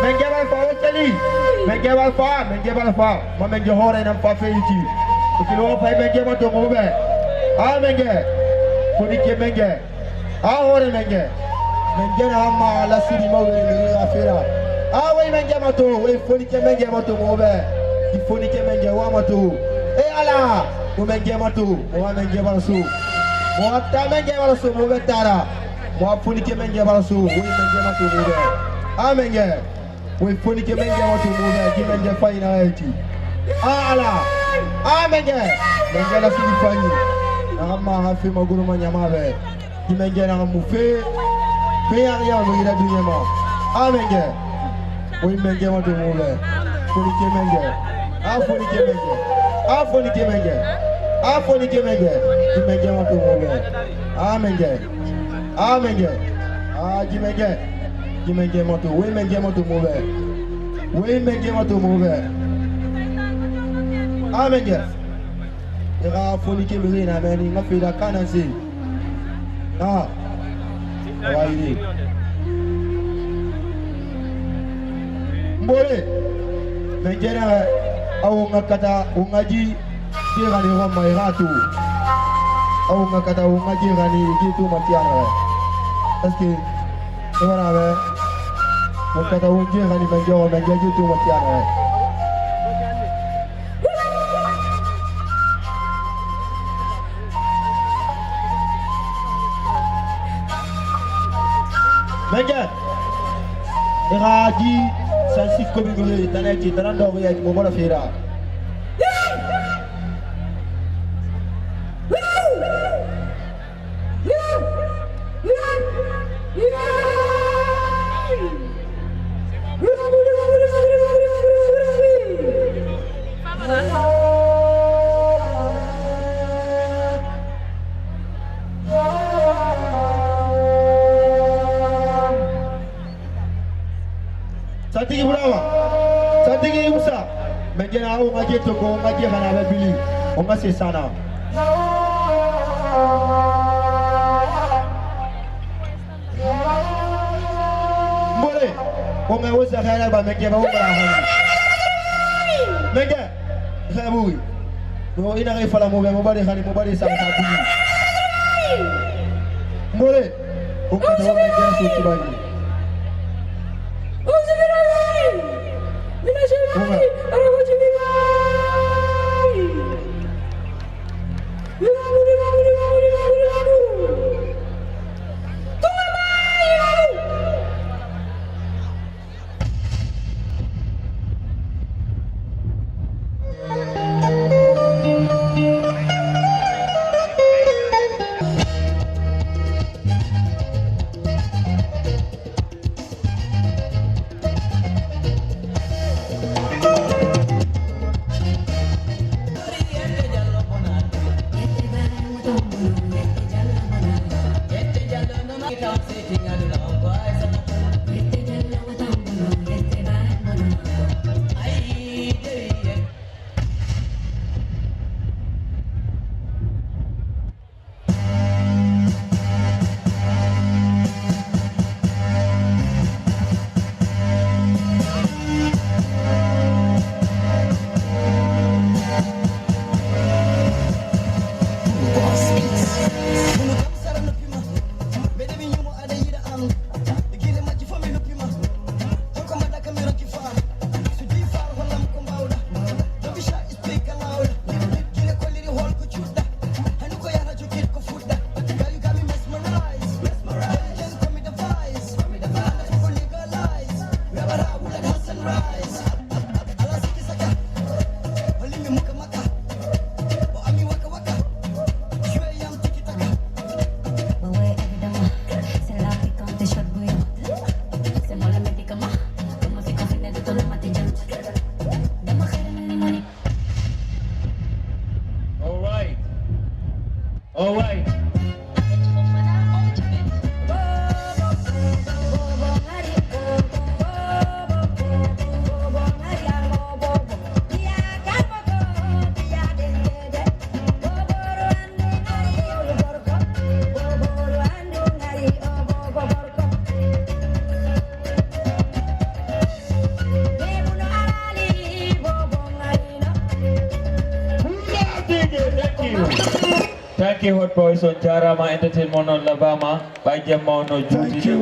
Menge bal fa okeli. Menge bal fa. Ma menge hore nam fa feiti. Kilo fa menge ma to mobe. Ah menge. Fonike menge. Ah hore menge. Menge na ma la siri ma we ni afira. Ah we menge ma to, we fonike menge ma to mobe. Di fonike menge wa ma to. Eh ala, o menge ma to, o menge ba so. Mo ta menge ba so mobe tara. Mo fonike menge ba so, we menge ma to mobe. Ah menge. We fonike menge ma to mobe, di menge fa ina eti. Ah ala. Ah menge. Menge la siri fani. Ma ha fe ma guru ma nyama be. Di menge na mu fe. Fe ya mo ira dunya ma. Ah menge. We menge ma to mobe. Fonike menge. Ah fonike menge. Ah fonike menge. Ah fonike menge. Di menge ma to mobe. Ah menge. Ah menge. Ah di menge. Di menge ma to. We menge ma to mobe. We menge ma to mobe. Ah menge. Ira fonike menge na meni ngafida kanansi. Ah. Waidi. Mbole. Mengena au ngakata ungaji kirani Roma iratu. Au ngakata ungaji rani gitu matiana. Eske ora be. Ngakata ungaji rani menjo menjo gitu matiana. Menja. Iradi sansi komigule tanaki tanando ya momola fira. Satigi burawa. Satigi usa. Mengena au ngaje toko ngaje kana be bili. O ngase sana. Mbole. O nga usa kana ba menge ba ubara hani. Menge. Khabui. Bo ina ngai fala mo be mo bari hani mo bari sa sa bili. Mbole. O ka do menge so tibani. you. Thank you, Hot Boys on Jarama Entertainment on Labama. By Jamon Thank you.